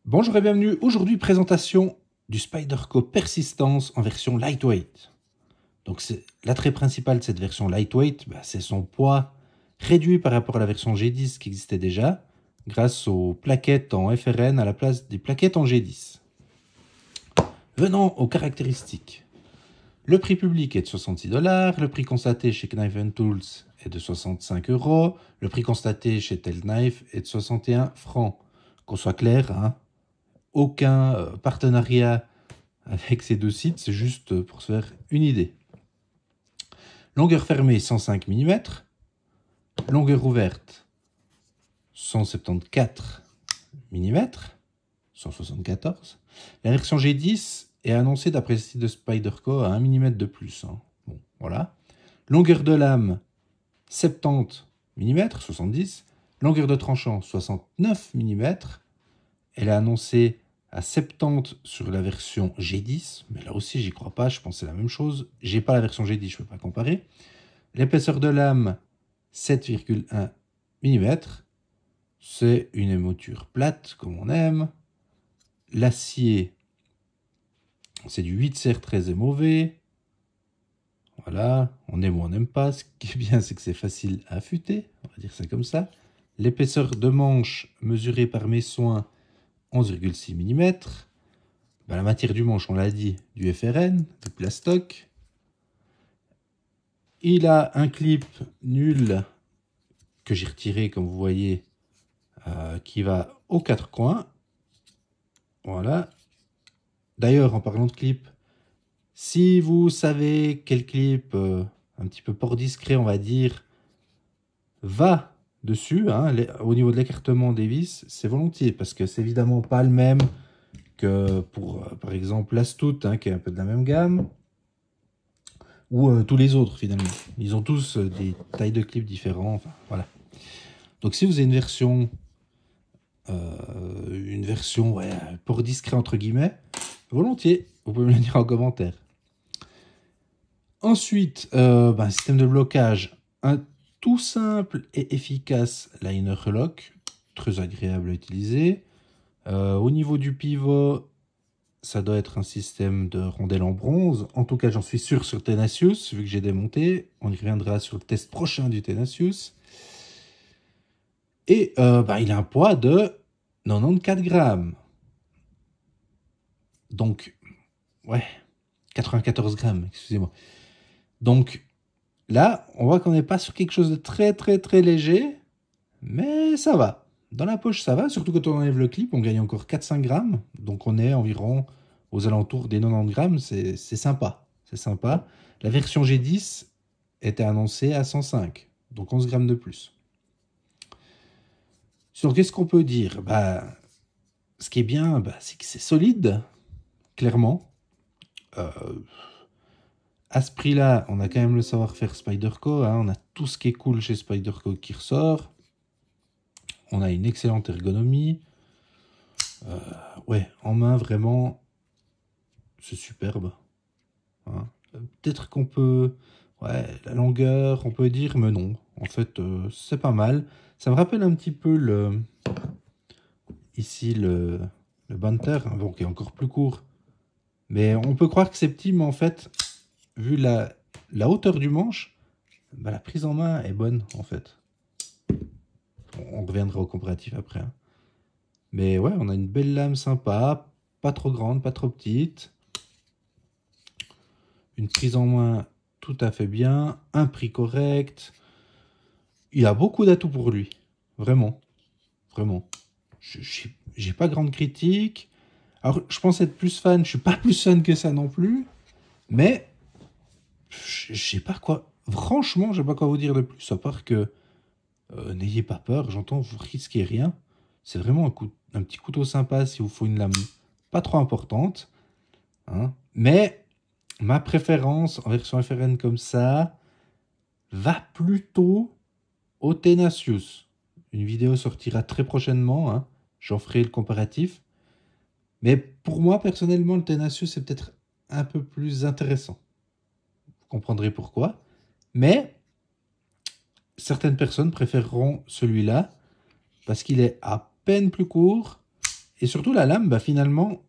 Bonjour et bienvenue. Aujourd'hui, présentation du Spyderco Persistance en version lightweight. Donc, l'attrait principal de cette version lightweight, c'est son poids réduit par rapport à la version G10 qui existait déjà, grâce aux plaquettes en FRN à la place des plaquettes en G10. Venons aux caractéristiques. Le prix public est de 66 $, le prix constaté chez Knife Tools est de 65 €, le prix constaté chez Telknife est de 61 francs. Qu'on soit clair, hein, aucun partenariat avec ces deux sites, c'est juste pour se faire une idée. Longueur fermée 105 mm, longueur ouverte 174 mm, 174. La version G10 est annoncée d'après le site de Spyderco à 1 mm de plus. Bon, voilà. Longueur de lame 70 mm, 70. Longueur de tranchant 69 mm. Elle est annoncée à 70 sur la version G10, mais là aussi j'y crois pas, je pense que c'est la même chose. J'ai pas la version G10, je peux pas comparer. L'épaisseur de lame 7,1 mm. C'est une émouture plate comme on aime. L'acier, c'est du 8 CR 13 MOV. Voilà, on aime ou on n'aime pas. Ce qui est bien, c'est que c'est facile à affûter, on va dire ça comme ça. L'épaisseur de manche mesurée par mes soins 11,6 mm. La matière du manche, on l'a dit, du FRN, du plastoc. Il a un clip nul que j'ai retiré, comme vous voyez, qui va aux quatre coins. Voilà. D'ailleurs, en parlant de clip, si vous savez quel clip, un petit peu port discret, on va dire, va dessus, hein, au niveau de l'écartement des vis, c'est volontiers, parce que c'est évidemment pas le même que pour, par exemple, l'Astute, hein, qui est un peu de la même gamme, ou tous les autres, finalement. Ils ont tous des tailles de clips différents, enfin, voilà. Donc, si vous avez une version ouais, port discret, entre guillemets, volontiers, vous pouvez me le dire en commentaire. Ensuite, système de blocage, un tout simple et efficace liner lock, très agréable à utiliser. Au niveau du pivot, ça doit être un système de rondelle en bronze. En tout cas, j'en suis sûr sur Tenacious, vu que j'ai démonté. On y reviendra sur le test prochain du Tenacious. Et il a un poids de 94 grammes. Donc, ouais, 94 grammes, excusez-moi. Donc, là, on voit qu'on n'est pas sur quelque chose de très, très, très léger. Mais ça va. Dans la poche, ça va. Surtout quand on enlève le clip, on gagne encore 4-5 grammes. Donc, on est environ aux alentours des 90 grammes. C'est sympa. C'est sympa. La version G10 était annoncée à 105. Donc, 11 grammes de plus. Donc, qu'est-ce qu'on peut dire? Ce qui est bien, c'est que c'est solide. Clairement. À ce prix-là, on a quand même le savoir-faire Spyderco. Hein. On a tout ce qui est cool chez Spyderco qui ressort. On a une excellente ergonomie. Ouais, en main, vraiment, c'est superbe. Hein. Peut-être qu'on peut... Ouais, la longueur, on peut dire, mais non. En fait, c'est pas mal. Ça me rappelle un petit peu ici, le Banter, hein, bon, qui est encore plus court. Mais on peut croire que c'est petit, mais en fait, vu la hauteur du manche, la prise en main est bonne, en fait. On reviendra au comparatif après. Hein. Mais ouais, on a une belle lame sympa, pas trop grande, pas trop petite. Une prise en main tout à fait bien, un prix correct. Il a beaucoup d'atouts pour lui, vraiment, vraiment. J'ai pas grande critique. Alors, je pense être plus fan, je suis pas plus fan que ça non plus, mais je sais pas quoi, franchement, je sais pas quoi vous dire de plus, à part que n'ayez pas peur, j'entends, vous risquez rien. C'est vraiment un petit couteau sympa si vous faut une lame pas trop importante. Hein. Mais ma préférence en version FRN comme ça va plutôt au Tenacious. Une vidéo sortira très prochainement. Hein. J'en ferai le comparatif. Mais pour moi, personnellement, le Tenacious est peut-être un peu plus intéressant. Vous comprendrez pourquoi. Mais certaines personnes préféreront celui-là parce qu'il est à peine plus court Et surtout, la lame, bah, finalement,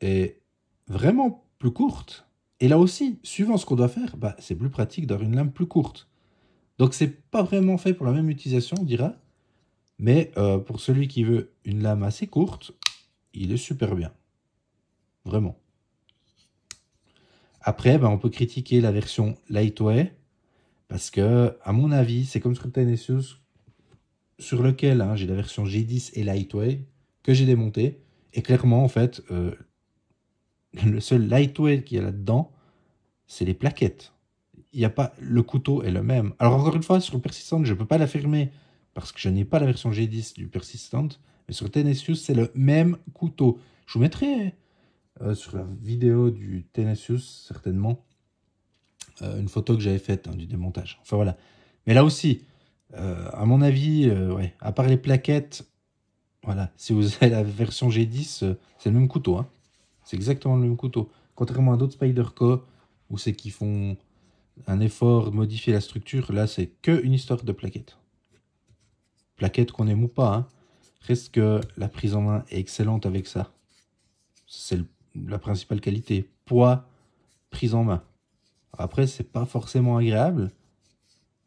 est vraiment plus courte. Et là aussi, suivant ce qu'on doit faire, bah, c'est plus pratique d'avoir une lame plus courte. Donc, c'est pas vraiment fait pour la même utilisation, on dira. Mais pour celui qui veut une lame assez courte, il est super bien. Vraiment. Après, bah, on peut critiquer la version Lightweight. Parce que, à mon avis, c'est comme sur le Tenesius, sur lequel j'ai la version G10 et Lightweight, que j'ai démonté. Et clairement, en fait, le seul Lightweight qu'il y a là-dedans, c'est les plaquettes. Il y a pas, le couteau est le même. Alors encore une fois, sur le Persistent, je ne peux pas l'affirmer parce que je n'ai pas la version G10 du Persistent. Mais sur le Tenesius, c'est le même couteau. Je vous mettrai sur la vidéo du Tenesius, certainement, une photo que j'avais faite du démontage. Enfin voilà. Mais là aussi, à mon avis, ouais, à part les plaquettes, voilà, si vous avez la version G10, c'est le même couteau. Hein. C'est exactement le même couteau. Contrairement à d'autres Spyderco, où c'est qu'ils font un effort de modifier la structure, là, c'est que une histoire de plaquettes. Plaquettes qu'on aime ou pas. Hein. Reste que la prise en main est excellente avec ça. C'est la principale qualité. Poids, prise en main. Après, c'est pas forcément agréable,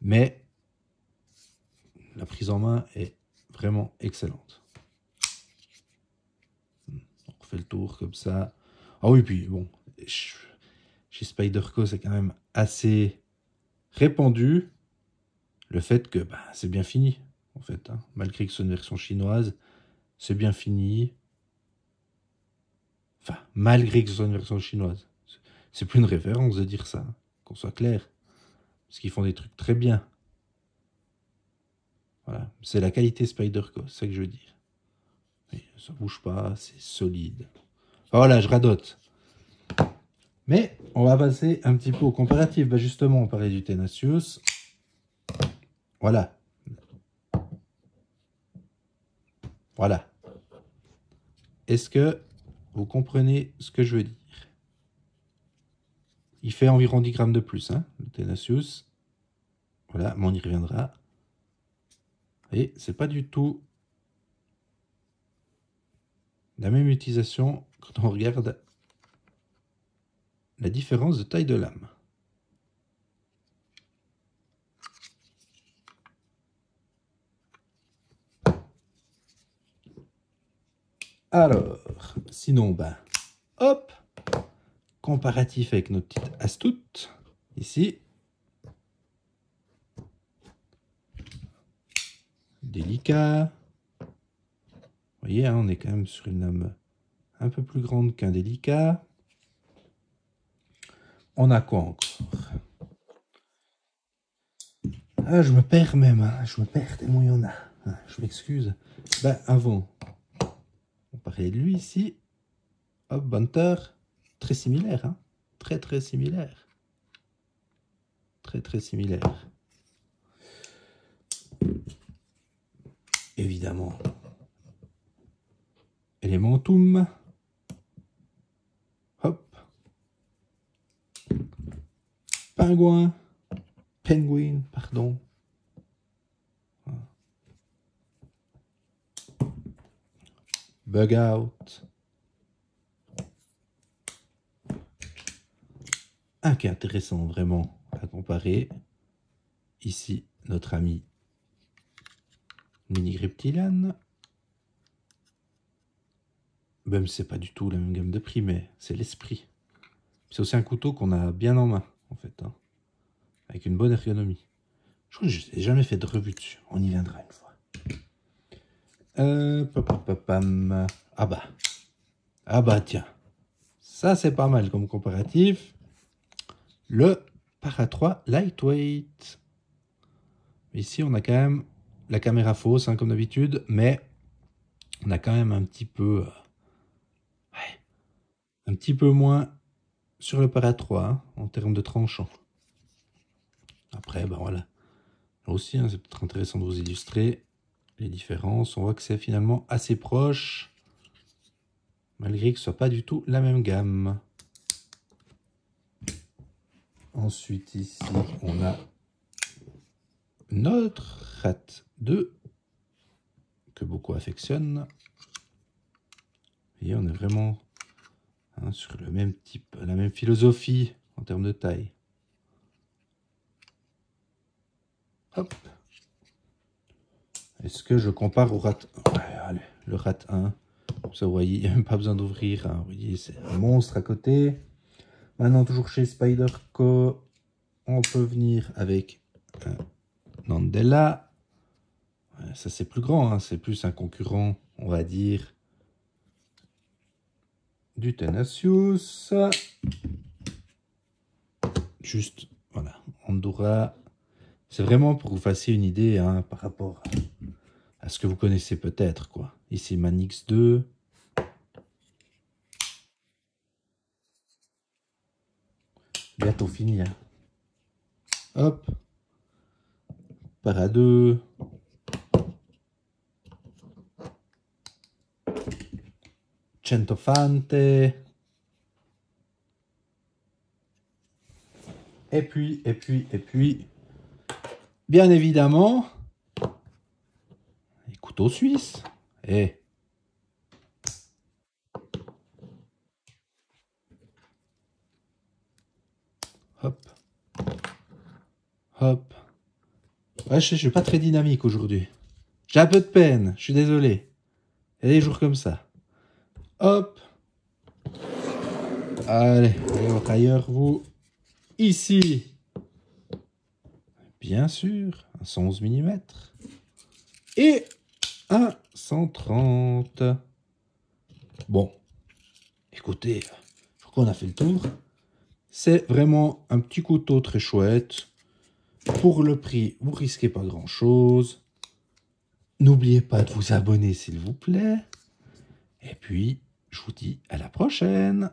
mais la prise en main est vraiment excellente. On refait le tour comme ça. Ah oui, puis bon, chez Spyderco, c'est quand même assez répandu le fait que bah, c'est bien fini, en fait. Hein. Malgré que ce soit une version chinoise, c'est bien fini. Enfin, malgré que ce soit une version chinoise. C'est plus une référence de dire ça, hein, qu'on soit clair. Parce qu'ils font des trucs très bien. Voilà, c'est la qualité Spyderco, c'est ça que je veux dire. Mais ça bouge pas, c'est solide. Enfin, voilà, je radote. Mais on va passer un petit peu au comparatif. Bah justement, on parlait du Tenesius. Voilà. Voilà. Est-ce que vous comprenez ce que je veux dire? Il fait environ 10 grammes de plus, hein, le Tenesius. Voilà, mais on y reviendra. Et c'est pas du tout la même utilisation quand on regarde la différence de taille de lame. Alors, sinon, ben, hop, comparatif avec notre petite astuce, ici. Délicat. Vous voyez, hein, on est quand même sur une lame un peu plus grande qu'un délicat. On a quoi encore? Ah, je me perds même, hein, je me perds tellement il y en a. Ah, je m'excuse. Ben, avant, on parlait de lui ici. Hop, Bunter, très similaire, hein. Très très similaire. Très très similaire. Évidemment. Elementum. Hop. Pingouin. Penguin, pardon. Bug out. Un qui est intéressant vraiment à comparer. Ici, notre ami Mini Reptilian. Même si c'est pas du tout la même gamme de prix, mais c'est l'esprit. C'est aussi un couteau qu'on a bien en main, en fait. Hein, avec une bonne ergonomie. Je crois que je n'ai jamais fait de revue dessus. On y viendra une fois. Ah bah. Ah bah tiens. Ça c'est pas mal comme comparatif. Le Para 3 Lightweight. Ici on a quand même la caméra fausse, hein, comme d'habitude, mais on a quand même un petit peu... ouais, un petit peu moins sur le Para 3 hein, en termes de tranchant. Après, ben voilà. Là aussi, hein, c'est peut-être intéressant de vous illustrer les différences. On voit que c'est finalement assez proche, malgré que ce soit pas du tout la même gamme. Ensuite, ici, on a notre Rat 2, que beaucoup affectionnent. voyez, on est vraiment sur le même type, la même philosophie en termes de taille. Hop. Est-ce que je compare au rat? Ouais, allez, le rat 1. Ça, vous voyez, il n'y a même pas besoin d'ouvrir. Hein. Vous voyez, c'est un monstre à côté. Maintenant, toujours chez Spyderco, on peut venir avec un Nandela. Ça, c'est plus grand. Hein. C'est plus un concurrent, on va dire, du Tenacious. Juste, voilà, Andorra. C'est vraiment pour que vous fassiez une idée hein, par rapport à ce que vous connaissez peut-être, quoi. Ici, Manix 2. Bientôt fini. Hein. Hop. Para 2. Centofante. Et puis, bien évidemment, les couteaux suisses. Et hop, hop. Ouais, je suis pas très dynamique aujourd'hui. J'ai un peu de peine, je suis désolé. Il y a des jours comme ça. Hop. Allez, ailleurs, vous. Ici. Bien sûr, un 111 mm. Et un 130. Bon. Écoutez, je crois qu'on a fait le tour. C'est vraiment un petit couteau très chouette. Pour le prix, vous risquez pas grand-chose. N'oubliez pas de vous abonner, s'il vous plaît. Et puis, je vous dis à la prochaine.